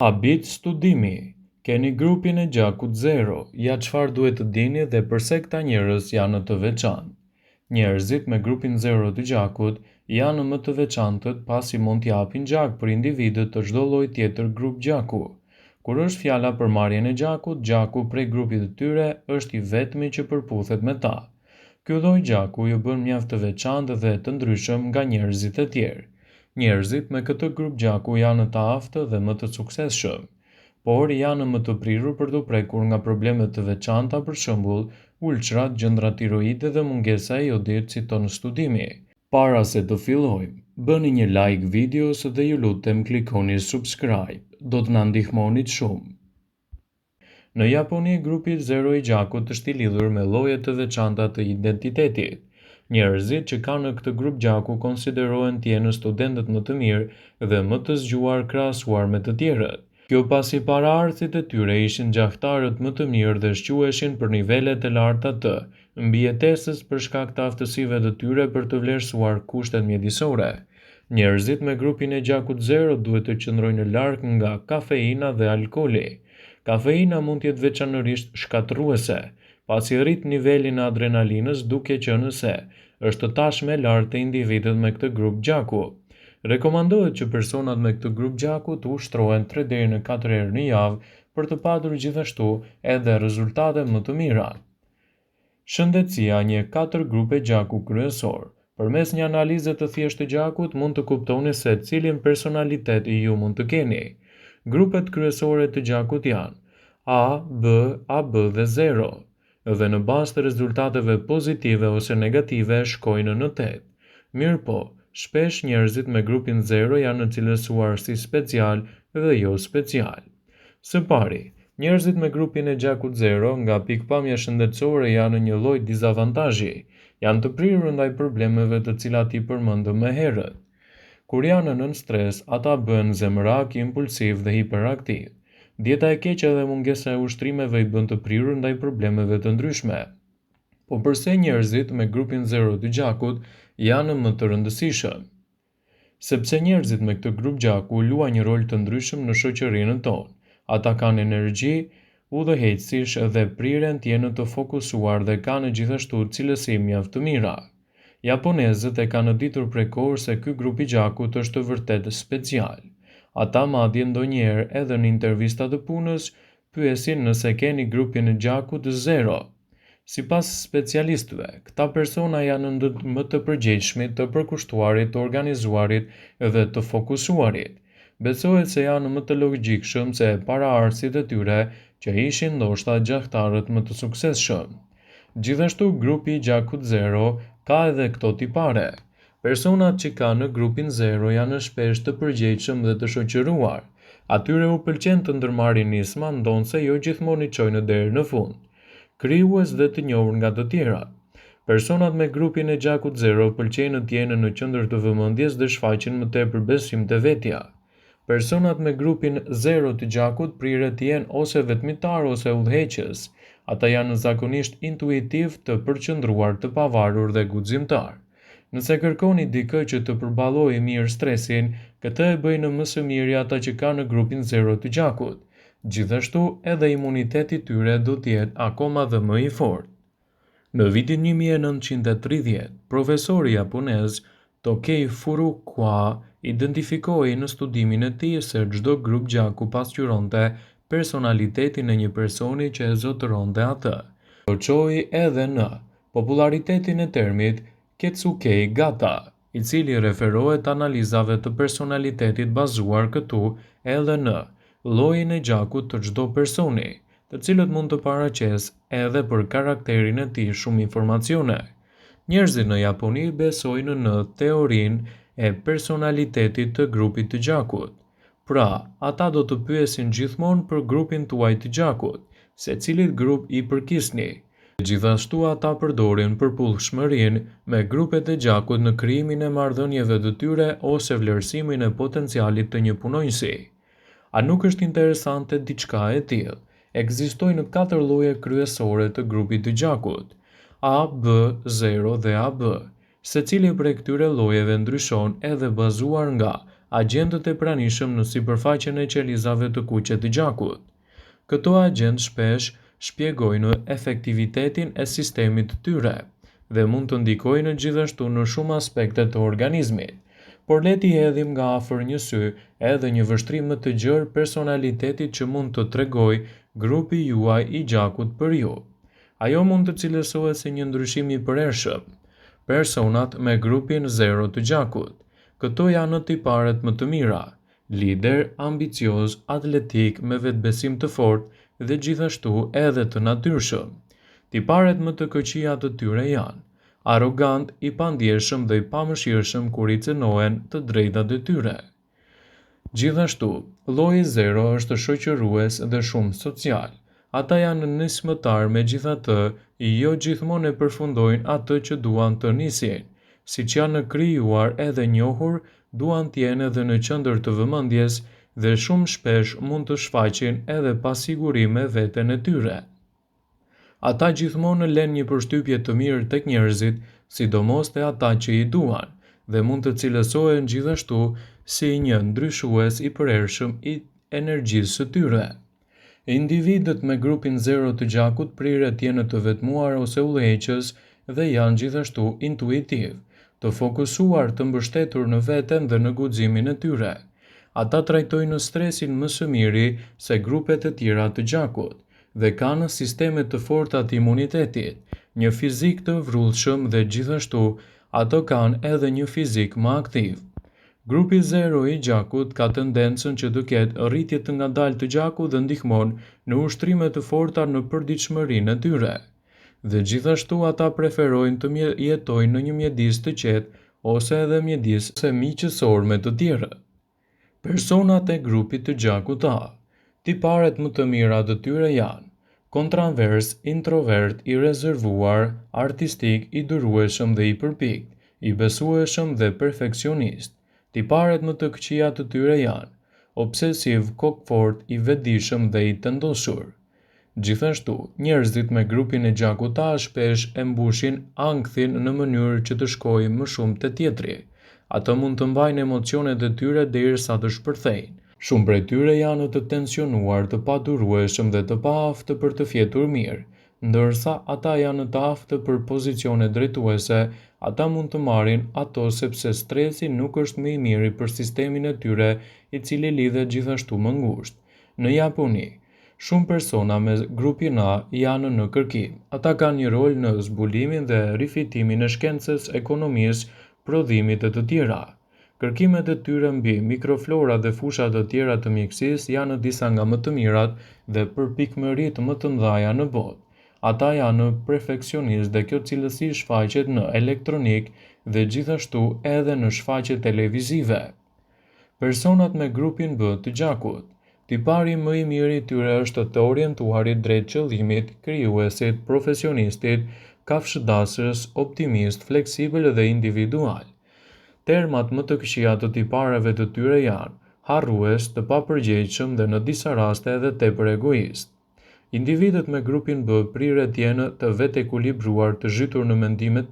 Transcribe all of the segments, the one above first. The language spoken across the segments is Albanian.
Habit studimi. Keni grupin e gjakut 0, ja çfarë duhet të dini dhe pse këta njerëz janë të veçantë. Njerëzit me grupin 0 të gjakut janë më të veçantët pasi mund t'japin gjak për individët të çdo lloji tjetër grup gjaku. Kur është fjala për marrjen e gjakut, gjaku prej grupit të tyre është i vetmi që përputhet me ta. Ky lloj gjaku ju bën mjaft të veçantë dhe të ndryshëm nga njerëzit e tjerë. Njerëzit me këtë grup gjaku janë të aftë dhe më të suksesshëm, por janë më të prirur për të prekur nga probleme të veçanta, për shembull, ulçrat, gjëndra tiroide dhe mungesa e jodit si tonë studimi. Para se të fillojmë, bëni një like videos dhe ju lutem klikoni subscribe, do të na ndihmonit shumë. Në Japoni, grupi 0 i gjakut është i lidhur me lloje të veçanta të identitetit. Njerëzit që kanë në këtë grup gjaku konsiderohen të jenë studentët më të mirë dhe më të zgjuar krahasuar me të tjerët. Kjo pasi paraardhësit e tyre ishin gjaktarët më të mirë dhe shquheshin për nivelet e larta të mbijetesës për shkak të aftësive të tyre për të vlerësuar kushtet mjedisore. Njerëzit me grupin e gjakut 0 duhet të qëndrojnë larg nga kafeina dhe alkooli. Kafeina mund të jetë veçanërisht shkatërruese, pasi rrit nivelin e adrenalinës duke qenë se është tashmë e lartë te individët me këtë grup gjaku. Rekomandohet që personat me këtë grup gjaku të ushtrohen 3 deri në 4 herë në javë për të patur gjithashtu edhe rezultate më të mira. Shëndetësia një 4 grupe gjaku kryesor. Përmes një analize të thjeshtë të gjakut mund të kuptoni se cilin personalitet ju mund të keni. Grupet kryesore të gjakut janë A, B, AB dhe 0. Dhe në bazë të rezultateve pozitive ose negative shkojnë në 8. Mirë po, shpesh njerëzit me grupin 0 janë cilësuar si special dhe jo special. Së pari, njerëzit me grupin e gjakut 0 nga pikpamja shëndetësore janë një lloj dizavantazhi, janë të prirur ndaj problemeve të cilat i përmendëm më herët. Kur janë nën stres, ata bëhen zemërak, impulsiv dhe hiperaktiv. Dieta e keqe dhe mungesa e ushtrimeve i bën të prirur ndaj problemeve të ndryshme. Po përse njerëzit me grupin 0 të gjakut janë më të rëndësishëm? Sepse njerëzit me këtë grup gjaku luajnë një rol të ndryshëm në shoqërinë tonë. Ata kanë energji, udhëheqësish dhe priren të jenë të fokusuar dhe kanë gjithashtu cilësi mjaft të mira. Japonezët e kanë ditur prej kohësh se ky grup i gjakut është vërtet special. Ata madje ndonjëherë edhe në intervista të punës pyesin nëse keni grupin e gjakut 0. Sipas specialistëve, këta persona janë më të përgjegjshmit, të përkushtuarit, të organizuarit dhe të fokusuarit. Besohet se janë më të logjikshëm se paraardhësit e tyre që ishin ndoshta gjaktarët më të suksesshëm. Gjithashtu grupi i gjakut 0 ka edhe këto tipare. Personat që kanë në grupin 0 janë shpesh të përgjegjshëm dhe të shoqëruar. Atyre u pëlqen të ndërmarrin nisma, ndonse jo gjithmonë i çojnë deri në fund. Krijues dhe të njohur nga të tjerat. Personat me grupin e gjakut 0 pëlqejnë të jenë në qendër të vëmendjes dhe shfaqin më tepër besim te vetja. Personat me grupin 0 të gjakut priret të jenë ose vetmitar ose udhëheqës. Ata janë zakonisht intuitiv, të përqendruar, të pavarur dhe guximtar. Nëse kërkoni dikë që të përballojë mirë stresin, këtë e bëjnë më së miri ata që kanë në grupin 0 të gjakut. Gjithashtu, edhe imuniteti tyre do të jetë akoma dhe më i fortë. Në vitin 1930, profesori japonez Tokei Furukawa identifikoi në studimin e tij se çdo grup gjaku pasqyronte personalitetin e një personi që e zotëronte atë. Çoi edhe në popularitetin e termit Ketsukei Gata, i cili referohet analizave të personalitetit bazuar këtu edhe në llojin e gjakut të çdo personi, të cilët mund të paraqesë edhe për karakterin e tij shumë informacione. Njerëzit në Japoni besojnë në teorinë e personalitetit të grupit të gjakut. Pra, ata do të pyesin gjithmonë për grupin tuaj të gjakut, se cilit grup i përkisni. Gjithashtu ata përdorin përputhshmërinë me grupet e gjakut në krijimin e marrëdhënieve të tyre ose vlerësimin e potencialit të një punonjësi. A nuk është interesante diçka e tillë? Ekzistojnë 4 lloje kryesore të grupit të gjakut: A, B, 0 dhe AB. Secili prej këtyre llojeve ndryshon edhe bazuar nga agjentët e pranishëm në sipërfaqen e qelizave të kuqe të gjakut. Këto agent shpesh shpjegojnë efektivitetin e sistemit të tyre dhe mund të ndikojnë gjithashtu në shumë aspekte të organizmit, por le t'i hedhim nga afër një sy edhe një vështrim më të gjerë personalitetit që mund të tregojë grupi juaj i gjakut për ju. Ajo mund të cilësohet si një ndryshim i përhershëm. Personat me grupin 0 të gjakut. Këto janë tiparet më të mira, lider, ambicioz, atletik, me vetbesim të fortë dhe gjithashtu edhe të natyrshëm. Tiparet më të këqija të tyre janë arrogant, i pandjeshëm dhe i pamëshirshëm kur i cënohen të drejtat e tyre. Gjithashtu, lloji 0 është shoqërues dhe shumë social. Ata janë nismëtar, megjithatë, jo gjithmonë e përfundojnë atë që duan të nisin. Siç janë krijuar edhe njohur, duan të jenë edhe në qendër të vëmendjes dhe shumë shpesh mund të shfaqin edhe pasiguri me veten e tyre. Ata gjithmonë lënë një përshtypje të mirë tek njerëzit, sidomos te ata që i duan, dhe mund të cilësohen gjithashtu si një ndryshues i përhershëm i energjisë së tyre. Individët me grupin 0 të gjakut priret të jenë të vetmuar ose udhëheqës dhe janë gjithashtu intuitiv, të fokusuar, të mbështetur në veten dhe në guximin e tyre. Ata trajtojnë stresin më së miri se grupet e tjera të gjakut dhe kanë sisteme të forta të imunitetit, një fizik të vrullshëm dhe gjithashtu ato kanë edhe një fizik më aktiv. Grupi 0 i gjakut ka tendencën që të ketë rritje të ngadalë të gjakut dhe ndihmon në ushtrime të forta në përditshmërinë e tyre. Dhe gjithashtu ata preferojnë të jetojnë në një mjedis të qetë ose edhe mjedis ose miqësor me të tjerët. Personat e grupit të gjakut A. Tiparet më të mira të tyre janë kontravers, introvert, i rezervuar, artistik, i durueshëm dhe i përpikt, i besueshëm dhe perfeksionist. Tiparet më të këqija të tyre janë obsesiv, kokfort, i vetëdijshëm dhe i tendoshur. Gjithashtu, njerëzit me grupin e gjakut A shpesh e mbushin ankthin në mënyrë që të shkojë më shumë te tjetri. Ata mund të mbajnë emocionet e tyre derisa të shpërthejnë. Shumë prej tyre janë të tensionuar, të padurueshëm dhe të paaftë për të fjetur mirë, ndërsa ata janë të aftë për pozicione drejtuese. Ata mund të marrin ato sepse stresi nuk është më i miri për sistemin e tyre, i cili lidhet gjithashtu më ngushtë. Në Japoni, shumë persona me grupin A janë në kërkim. Ata kanë një rol në zbulimin dhe rifitimin e shkencës, ekonomisë, prodhimit e të tjera. Kërkimet e tyre mbi mikroflora dhe fusha të tjera të mjekësisë janë disa nga më të mirat dhe përpikmëritë më të mëdha në botë. Ata janë perfeksionistë dhe kjo cilësi shfaqet në elektronik dhe gjithashtu edhe në shfaqje televizive. Personat me grupin B të gjakut. Tipari më i miri i tyre është të orientuarit drejt qëllimit, krijuesit, profesionistit, kafshëdasës, optimist, fleksibël dhe individual. Termat më të këqija të tipareve të tyre janë harrues, të papërgjegjshëm dhe në disa raste edhe tepër egoist. Individët me grupin B priret të jenë të vetë ekuilibruar, të zhytur në mendimet,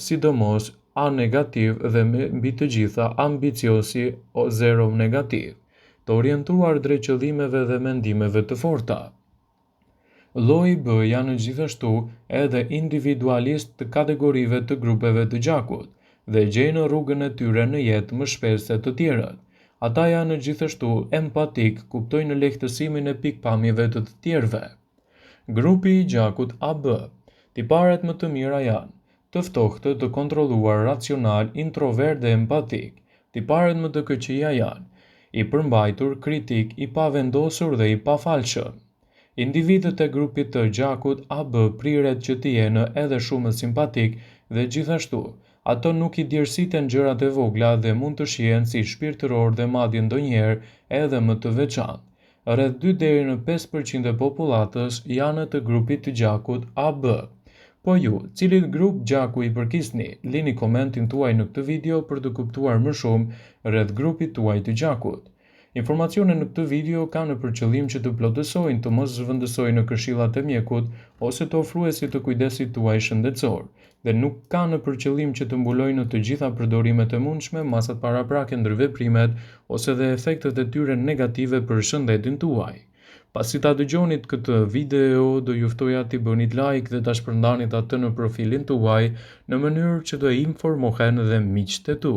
sidomos A negativ dhe mbi të gjitha ambiciosi o 0 negativ, të orientuar drejt qëllimeve dhe mendimeve të forta. Lloji B janë gjithashtu edhe individualist të kategorive të grupeve të gjakut dhe gjejnë rrugën e tyre në jetë më shpesh se të tjerët. Ata janë gjithashtu empatik, kuptojnë lehtësimin e pikpamjeve të të tjerëve. Grupi i gjakut AB. Tiparet më të mira janë të ftohtë, të kontrolluar, racional, introvert dhe empatik. Tiparet më të këqija janë i përmbajtur, kritik, i pavendosur dhe i pafalshëm. Individët e grupit të gjakut AB priret që të jenë edhe shumë simpatik dhe gjithashtu ato nuk i djersiten gjërat e vogla dhe mund të shihen si shpirtëror dhe madje ndonjëherë edhe më të veçantë. Rreth 2 deri në 5% e popullatës janë të grupit të gjakut AB. Po ju, cilit grup gjaku i përkisni? Lini komentin tuaj në këtë video për të kuptuar më shumë rreth grupit tuaj të gjakut. Informacionet në këtë video kanë për qëllim që të plotësojnë të mos zhvendësojnë në këshillat e mjekut ose të ofruesit të kujdesit tuaj shëndetësor, dhe nuk kanë për qëllim që të mbulojnë në të gjitha përdorimet e mundshme masat paraprake ndër veprimet ose dhe efektet e tyre negative për shëndetin tuaj. Pasi ta dëgjonit këtë video, do ju ftoja t'i bënit like dhe ta shpërndanit atë në profilin tuaj në mënyrë që të informohen dhe miqtë e tu.